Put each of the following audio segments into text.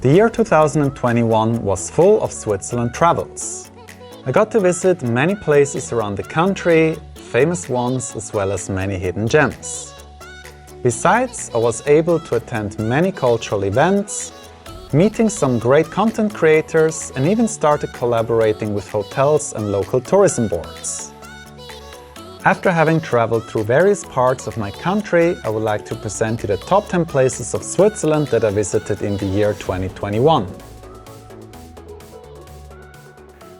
The year 2021 was full of Switzerland travels. I got to visit many places around the country, famous ones as well as many hidden gems. Besides, I was able to attend many cultural events, meeting some great content creators, and even started collaborating with hotels and local tourism boards. After having traveled through various parts of my country, I would like to present you the top 10 places of Switzerland that I visited in the year 2021.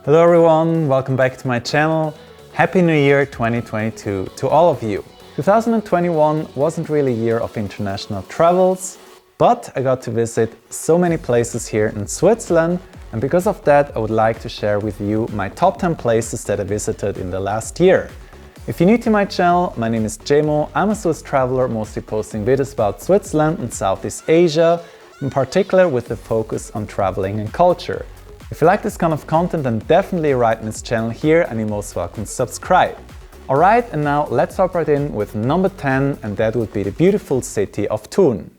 Hello everyone, welcome back to my channel. Happy New Year 2022 to all of you. 2021 wasn't really a year of international travels, but I got to visit so many places here in Switzerland, and because of that I would like to share with you my top 10 places that I visited in the last year. If you're new to my channel, my name is Jemo. I'm a Swiss traveler, mostly posting videos about Switzerland and Southeast Asia, in particular with a focus on traveling and culture. If you like this kind of content, then definitely write in this channel here and you're most welcome to subscribe. Alright, and now let's hop right in with number 10, and that would be the beautiful city of Toon.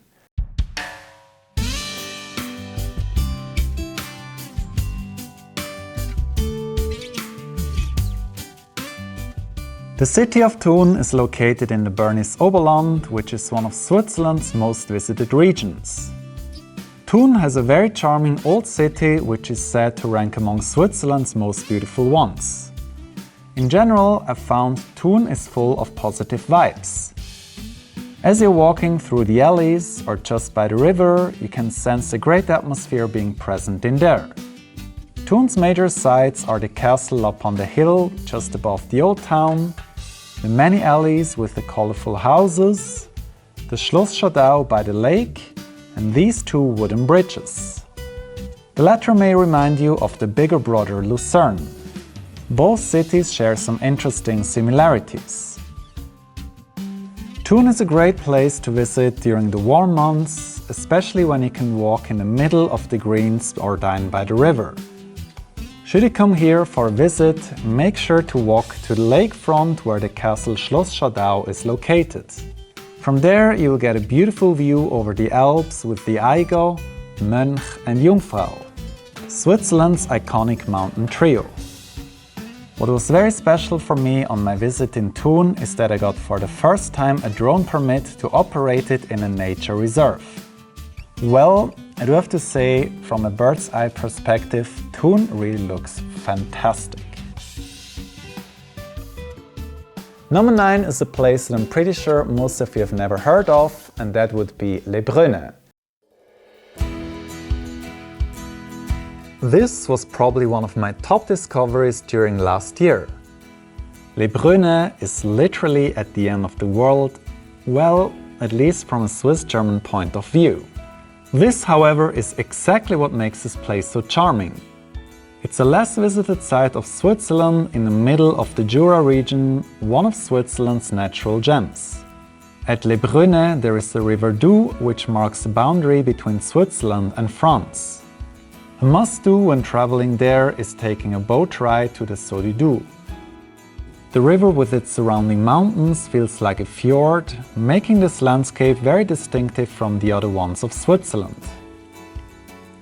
The city of Toon is located in the Bernese Oberland, which is one of Switzerland's most visited regions. Toon has a very charming old city, which is said to rank among Switzerland's most beautiful ones. In general, I found Toon is full of positive vibes. As you're walking through the alleys or just by the river, you can sense a great atmosphere being present in there. Toon's major sights are the castle up on the hill just above the old town, the many alleys with the colorful houses, the Schloss Schadau by the lake, and these two wooden bridges. The latter may remind you of the bigger brother Lucerne. Both cities share some interesting similarities. Toon is a great place to visit during the warm months, especially when you can walk in the middle of the greens or dine by the river. Should you come here for a visit, make sure to walk to the lakefront where the castle Schloss Schadau is located. From there you will get a beautiful view over the Alps with the Eiger, Mönch and Jungfrau, Switzerland's iconic mountain trio. What was very special for me on my visit in Toon is that I got for the first time a drone permit to operate it in a nature reserve. Well, I do have to say, from a bird's eye perspective, Toon really looks fantastic. Number 9 is a place that I'm pretty sure most of you have never heard of, and that would be Brune. This was probably one of my top discoveries during last year. Brune is literally at the end of the world, well, at least from a Swiss-German point of view. This, however, is exactly what makes this place so charming. It's a less visited site of Switzerland in the middle of the Jura region, one of Switzerland's natural gems. At Brune there is the river Doubs, which marks the boundary between Switzerland and France. A must-do when traveling there is taking a boat ride to the Saut du Doubs. The river with its surrounding mountains feels like a fjord, making this landscape very distinctive from the other ones of Switzerland.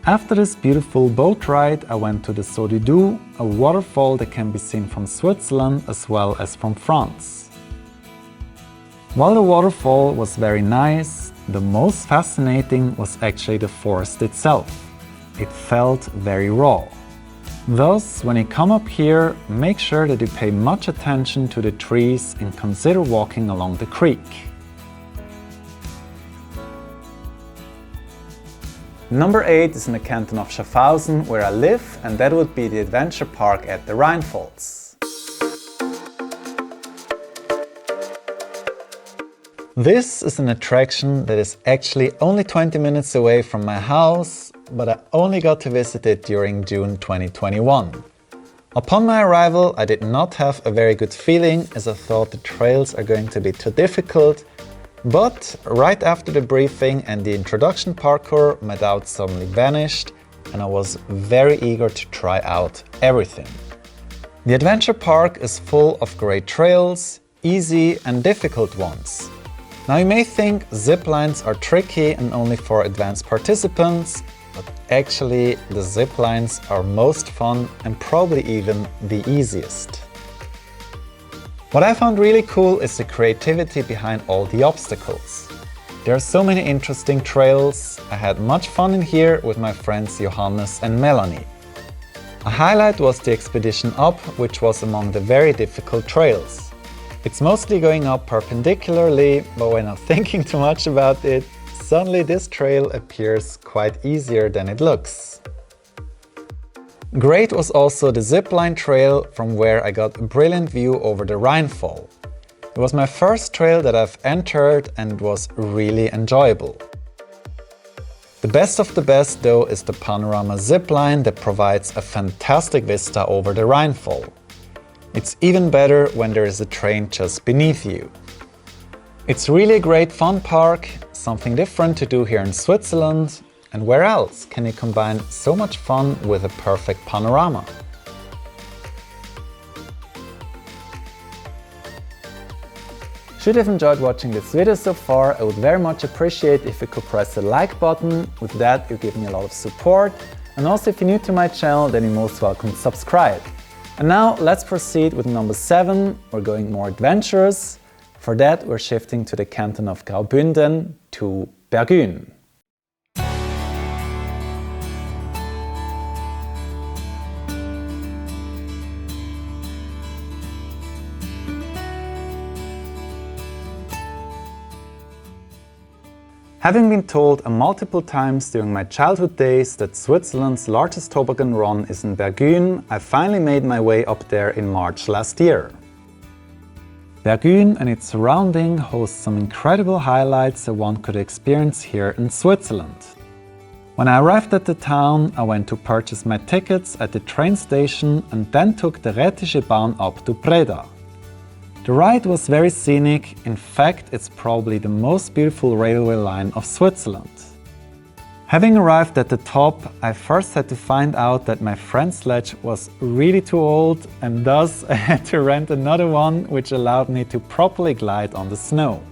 After this beautiful boat ride, I went to the Saut du Doubs, a waterfall that can be seen from Switzerland as well as from France. While the waterfall was very nice, the most fascinating was actually the forest itself. It felt very raw. Thus, when you come up here, make sure that you pay much attention to the trees and consider walking along the creek. Number 8 is in the canton of Schaffhausen, where I live, and that would be the adventure park at the Rhine Falls. This is an attraction that is actually only 20 minutes away from my house, but I only got to visit it during June 2021. Upon my arrival, I did not have a very good feeling, as I thought the trails are going to be too difficult, but right after the briefing and the introduction parkour, my doubts suddenly vanished and I was very eager to try out everything. The adventure park is full of great trails, easy and difficult ones. Now you may think zip lines are tricky and only for advanced participants, but actually the zip lines are most fun and probably even the easiest. What I found really cool is the creativity behind all the obstacles. There are so many interesting trails. I had much fun in here with my friends Johannes and Melanie. A highlight was the expedition up, which was among the very difficult trails. It's mostly going up perpendicularly, but when I'm thinking too much about it, suddenly this trail appears quite easier than it looks. Great was also the zipline trail from where I got a brilliant view over the Rhine fall. It was my first trail that I've entered and it was really enjoyable. The best of the best though is the panorama zipline that provides a fantastic vista over the Rhine fall. It's even better when there is a train just beneath you. It's really a great fun park, something different to do here in Switzerland. And where else can you combine so much fun with a perfect panorama? Should you have enjoyed watching this video so far, I would very much appreciate if you could press the like button. With that, you give me a lot of support. And also if you're new to my channel, then you're most welcome to subscribe. And now let's proceed with number 7. We're going more adventurous. For that, we're shifting to the canton of Graubünden to Bergen. Having been told multiple times during my childhood days that Switzerland's largest toboggan run is in Bergen, I finally made my way up there in March last year. Bergen and its surrounding hosts some incredible highlights that one could experience here in Switzerland. When I arrived at the town, I went to purchase my tickets at the train station and then took the Rätische Bahn up to Breda. The ride was very scenic. In fact, it's probably the most beautiful railway line of Switzerland. Having arrived at the top, I first had to find out that my friend's sledge was really too old, and thus I had to rent another one, which allowed me to properly glide on the snow.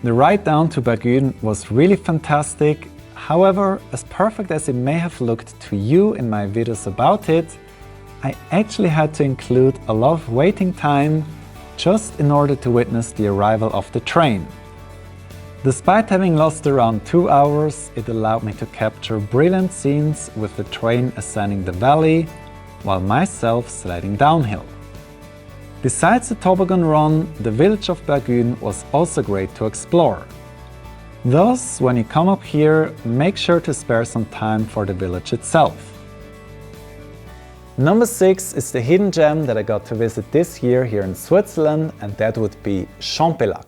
The ride down to Bergen was really fantastic. However, as perfect as it may have looked to you in my videos about it, I actually had to include a lot of waiting time just in order to witness the arrival of the train. Despite having lost around 2 hours, it allowed me to capture brilliant scenes with the train ascending the valley, while myself sliding downhill. Besides the toboggan run, the village of Bergen was also great to explore. Thus, when you come up here, make sure to spare some time for the village itself. Number 6 is the hidden gem that I got to visit this year here in Switzerland, and that would be Champelac.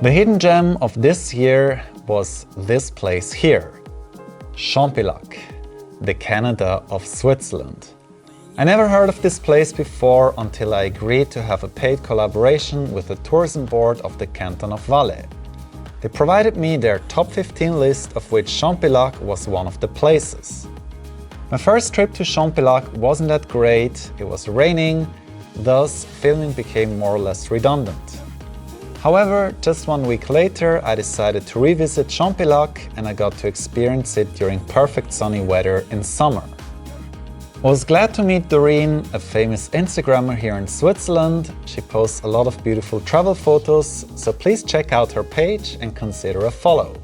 The hidden gem of this year was this place here, Champelac, the Canada of Switzerland. I never heard of this place before until I agreed to have a paid collaboration with the tourism board of the canton of Valais. They provided me their top 15 list, of which Champelac was one of the places. My first trip to Champelac wasn't that great, it was raining, thus filming became more or less redundant. However, just 1 week later I decided to revisit Champelac and I got to experience it during perfect sunny weather in summer. I was glad to meet Doreen, a famous Instagrammer here in Switzerland. She posts a lot of beautiful travel photos, so please check out her page and consider a follow.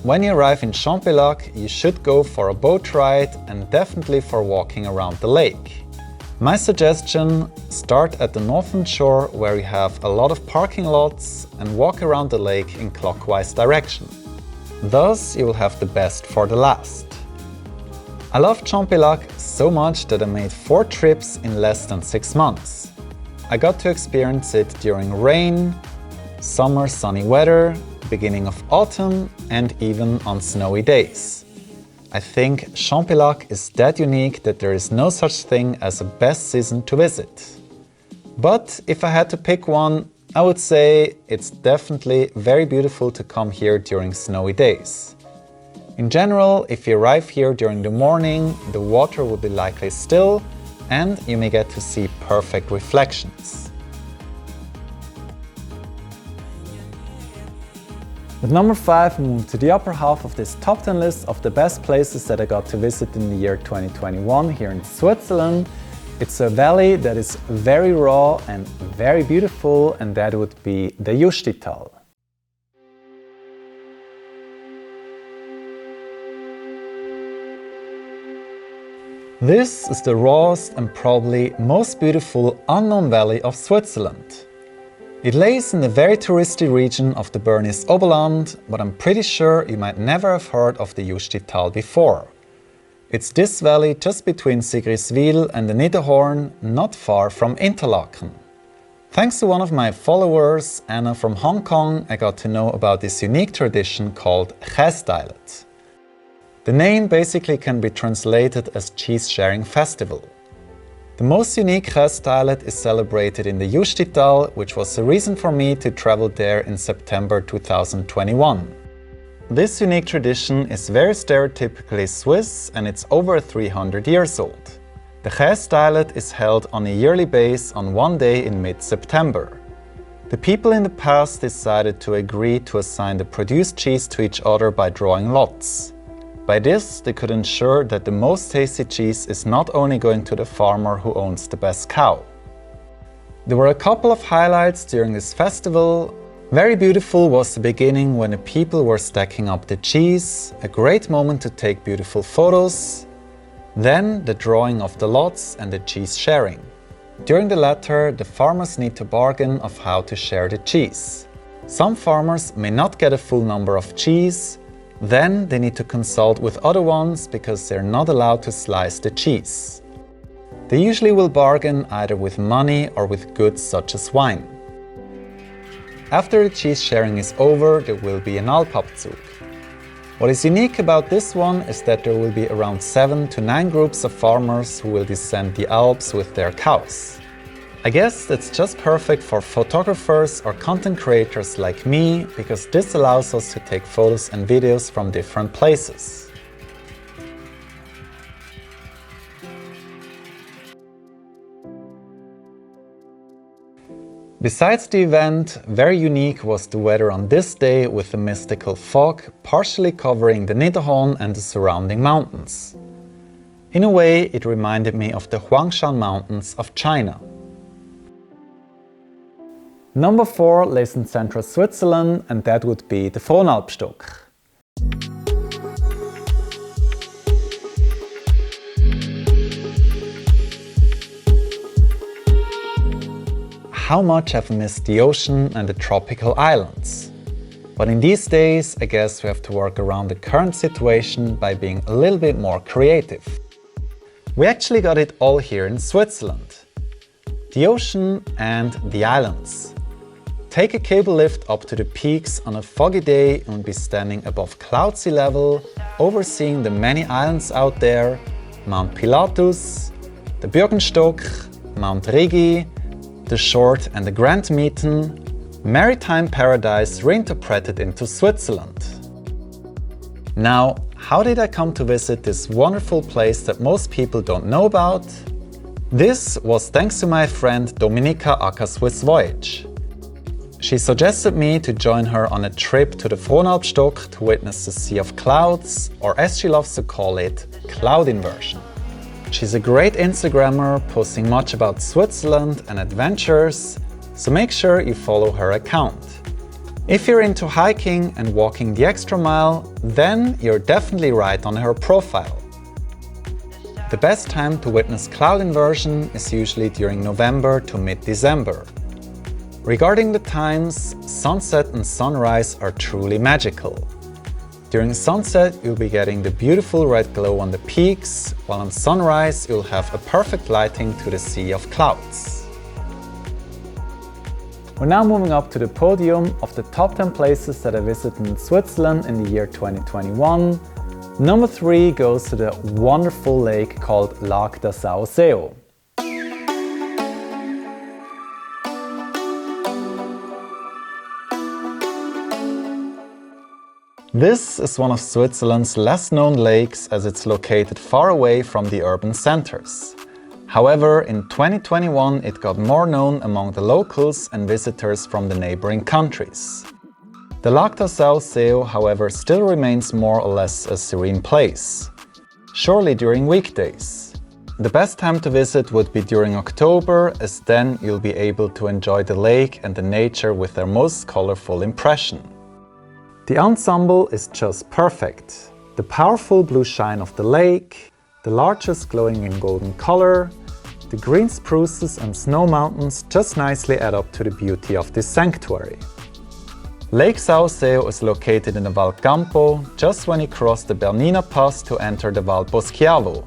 When you arrive in Champelac, you should go for a boat ride and definitely for walking around the lake. My suggestion: start at the northern shore where you have a lot of parking lots and walk around the lake in clockwise direction. Thus you will have the best for the last. I loved Champelac so much that I made 4 trips in less than 6 months. I got to experience it during rain, summer sunny weather, beginning of autumn, and even on snowy days. I think Champelac is that unique that there is no such thing as a best season to visit. But if I had to pick one, I would say it's definitely very beautiful to come here during snowy days. In general, if you arrive here during the morning, the water will be likely still, and you may get to see perfect reflections. With number 5, we move to the upper half of this top 10 list of the best places that I got to visit in the year 2021 here in Switzerland. It's a valley that is very raw and very beautiful, and that would be the Justital. This is the rawest and probably most beautiful unknown valley of Switzerland. It lays in the very touristy region of the Bernese Oberland, but I'm pretty sure you might never have heard of the Justital before. It's this valley just between Sigriswil and the Niederhorn, not far from Interlaken. Thanks to one of my followers, Anna from Hong Kong, I got to know about this unique tradition called Cheesesharing. The name basically can be translated as Cheesesharing Festival. The most unique Cheesesharing is celebrated in the Justital, which was the reason for me to travel there in September 2021. This unique tradition is very stereotypically Swiss and it's over 300 years old. The Cheesesharing is held on a yearly basis on one day in mid-September. The people in the past decided to agree to assign the produced cheese to each other by drawing lots. By this, they could ensure that the most tasty cheese is not only going to the farmer who owns the best cow. There were a couple of highlights during this festival. Very beautiful was the beginning when the people were stacking up the cheese, a great moment to take beautiful photos. Then the drawing of the lots and the cheese sharing. During the latter, the farmers need to bargain of how to share the cheese. Some farmers may not get a full number of cheese. Then they need to consult with other ones because they're not allowed to slice the cheese. They usually will bargain either with money or with goods such as wine. After the cheese sharing is over, there will be an Alpabzug. What is unique about this one is that there will be around 7 to 9 groups of farmers who will descend the Alps with their cows. I guess that's just perfect for photographers or content creators like me, because this allows us to take photos and videos from different places. Besides the event, very unique was the weather on this day with the mystical fog partially covering the Niederhorn and the surrounding mountains. In a way, it reminded me of the Huangshan Mountains of China. Number 4 lays in central Switzerland, and that would be the Fronalpstock. How much I've missed the ocean and the tropical islands. But in these days, I guess we have to work around the current situation by being a little bit more creative. We actually got it all here in Switzerland. The ocean and the islands. Take a cable lift up to the peaks on a foggy day and be standing above cloud sea level, overseeing the many islands out there, Mount Pilatus, the Bürgenstock, Mount Rigi, the Short and the Grand Mieten, maritime paradise reinterpreted into Switzerland. Now, how did I come to visit this wonderful place that most people don't know about? This was thanks to my friend Dominika aka Swiss Voyage. She suggested me to join her on a trip to the Fronalpstock to witness the Sea of Clouds, or as she loves to call it, cloud inversion. She's a great Instagrammer, posting much about Switzerland and adventures, so make sure you follow her account. If you're into hiking and walking the extra mile, then you're definitely right on her profile. The best time to witness cloud inversion is usually during November to mid-December. Regarding the times, sunset and sunrise are truly magical. During sunset, you'll be getting the beautiful red glow on the peaks, while on sunrise, you'll have a perfect lighting to the Sea of Clouds. We're now moving up to the podium of the top 10 places that I visited in Switzerland in the year 2021. Number 3 goes to the wonderful lake called Lag da Sao Seo. This is one of Switzerland's less known lakes as it's located far away from the urban centers. However, in 2021 it got more known among the locals and visitors from the neighboring countries. The Lac do São Seu, however, still remains more or less a serene place. Surely during weekdays. The best time to visit would be during October, as then you'll be able to enjoy the lake and the nature with their most colorful impression. The ensemble is just perfect. The powerful blue shine of the lake, the larches glowing in golden color, the green spruces and snow mountains just nicely add up to the beauty of this sanctuary. Lake São Seu is located in the Val Campo, just when you cross the Bernina Pass to enter the Val Boschiavo.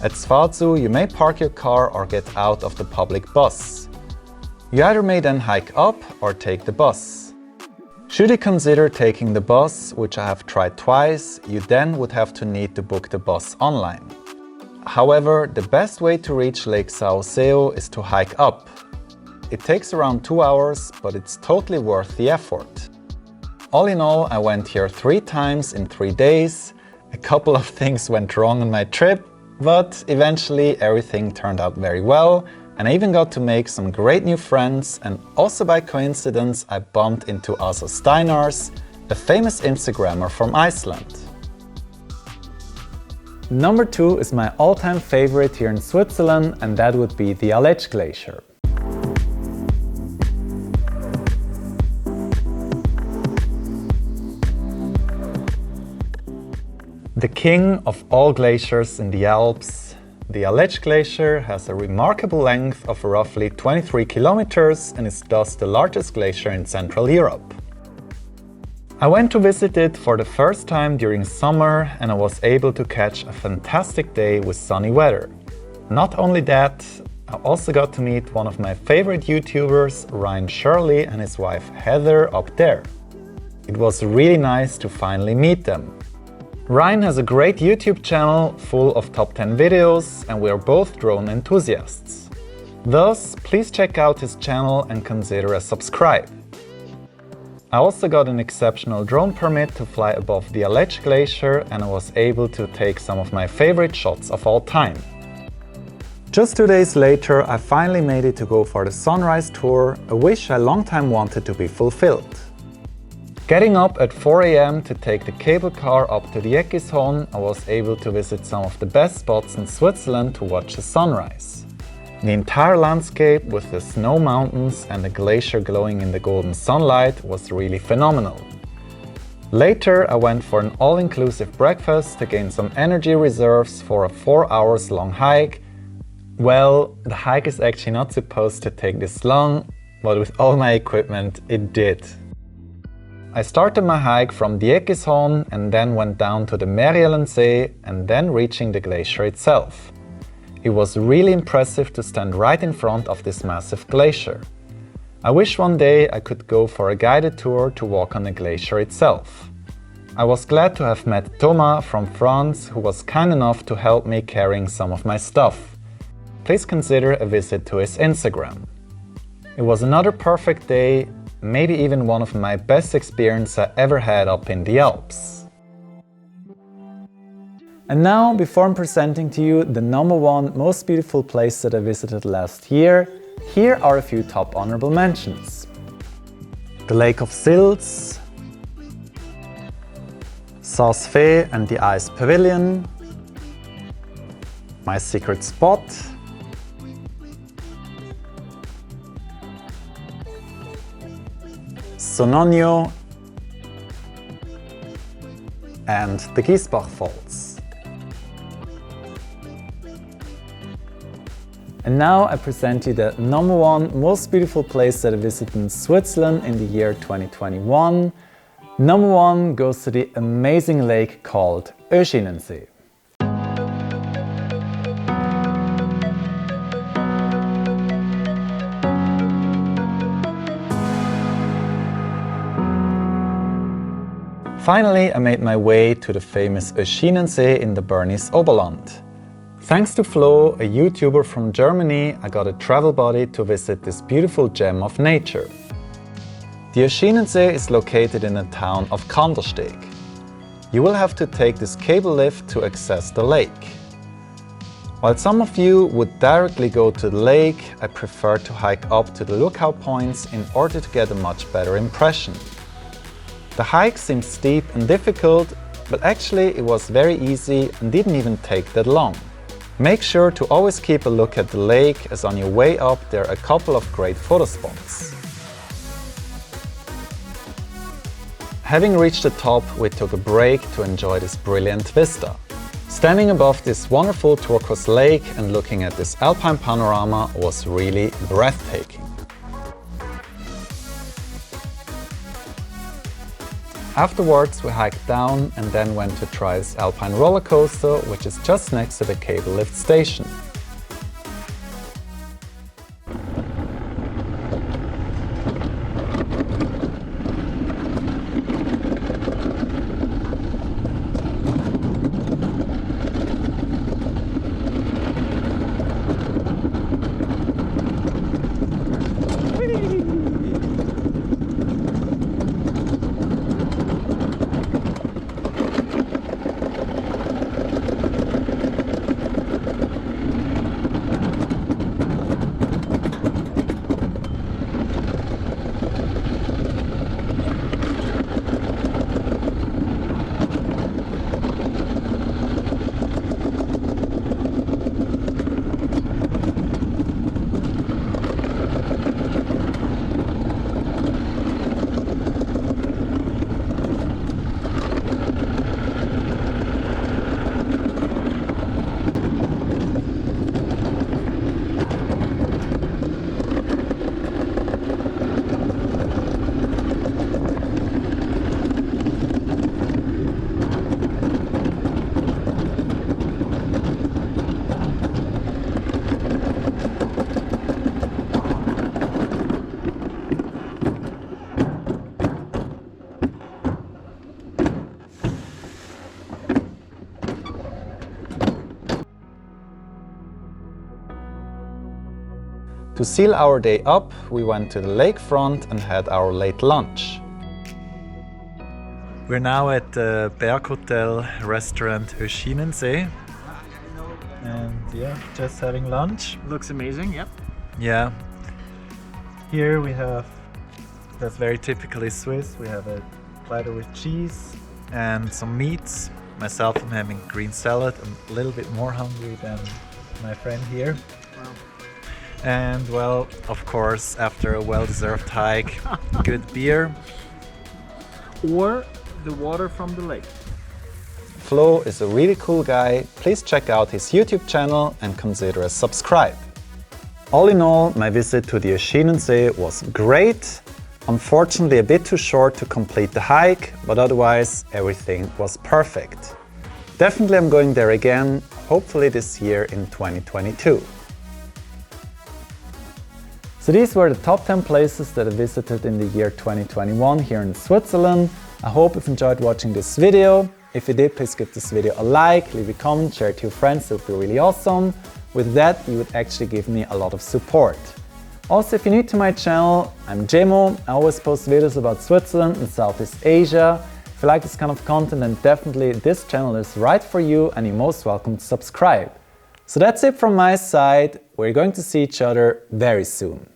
At Svazu you may park your car or get out of the public bus. You either may then hike up or take the bus. Should you consider taking the bus, which I have tried twice, you then would have to need to book the bus online. However, the best way to reach Lake São Seu is to hike up. It takes around 2 hours, but it's totally worth the effort. All in all, I went here 3 times in 3 days. A couple of things went wrong on my trip, but eventually everything turned out very well, and I even got to make some great new friends, and also by coincidence I bumped into also Steinars, a famous Instagrammer from Iceland. Number 2 is my all-time favorite here in Switzerland, and that would be the Alm Glacier. The king of all glaciers in the Alps, the Alm Glacier has a remarkable length of roughly 23 kilometers and is thus the largest glacier in Central Europe. I went to visit it for the first time during summer and I was able to catch a fantastic day with sunny weather. Not only that, I also got to meet one of my favorite YouTubers, Rhine Shirley, and his wife Heather up there. It was really nice to finally meet them. Rhine has a great YouTube channel full of top 10 videos and we are both drone enthusiasts. Thus, please check out his channel and consider a subscribe. I also got an exceptional drone permit to fly above the Alm Glacier and I was able to take some of my favorite shots of all time. Just 2 days later, I finally made it to go for the sunrise tour, a wish I long time wanted to be fulfilled. Getting up at 4 AM to take the cable car up to the Eckishorn, I was able to visit some of the best spots in Switzerland to watch the sunrise. The entire landscape with the snow mountains and the glacier glowing in the golden sunlight was really phenomenal. Later I went for an all-inclusive breakfast to gain some energy reserves for a 4 hours long hike. Well, the hike is actually not supposed to take this long, but with all my equipment it did. I started my hike from the Eckishorn and then went down to the Merielensee and then reaching the glacier itself. It was really impressive to stand right in front of this massive glacier. I wish one day I could go for a guided tour to walk on the glacier itself. I was glad to have met Thomas from France, who was kind enough to help me carrying some of my stuff. Please consider a visit to his Instagram. It was another perfect day, maybe even one of my best experiences I ever had up in the Alps. And now, before I'm presenting to you the #1 most beautiful place that I visited last year, here are a few top honorable mentions. The Lake of Silts, Saas-Fee and the Ice Pavilion, my secret spot, Sononio and the Giesbach Falls. And now I present you the #1 most beautiful place that I visited in Switzerland in the year 2021. #1 goes to the amazing lake called Oeschinensee. Finally, I made my way to the famous Oeschinensee in the Bernese Oberland. Thanks to Flo, a YouTuber from Germany, I got a travel buddy to visit this beautiful gem of nature. The Oeschinensee is located in the town of Kandersteg. You will have to take this cable lift to access the lake. While some of you would directly go to the lake, I prefer to hike up to the lookout points in order to get a much better impression. The hike seemed steep and difficult, but actually it was very easy and didn't even take that long. Make sure to always keep a look at the lake, as on your way up there are a couple of great photo spots. Having reached the top, we took a break to enjoy this brilliant vista. Standing above this wonderful turquoise lake and looking at this alpine panorama was really breathtaking. Afterwards, we hiked down and then went to try this alpine roller coaster, which is just next to the cable lift station. To seal our day up, we went to the lakefront and had our late lunch. We're now at the Berghotel restaurant Schienensee. And yeah, just having lunch. Looks amazing, yep. Yeah. Here we have, that's very typically Swiss, we have a platter with cheese and some meats. Myself, I'm having green salad. I'm a little bit more hungry than my friend here. Wow. And well, of course, after a well-deserved hike, good beer. Or the water from the lake. Flo is a really cool guy. Please check out his YouTube channel and consider a subscribe. All in all, my visit to the Schienensee was great. Unfortunately, a bit too short to complete the hike, but otherwise everything was perfect. Definitely I'm going there again, hopefully this year in 2022. So these were the top 10 places that I visited in the year 2021 here in Switzerland. I hope you've enjoyed watching this video. If you did, please give this video a like, leave a comment, share it to your friends, it would be really awesome. With that, you would actually give me a lot of support. Also, if you're new to my channel, I'm Jemo. I always post videos about Switzerland and Southeast Asia. If you like this kind of content, then definitely this channel is right for you and you're most welcome to subscribe. So that's it from my side. We're going to see each other very soon.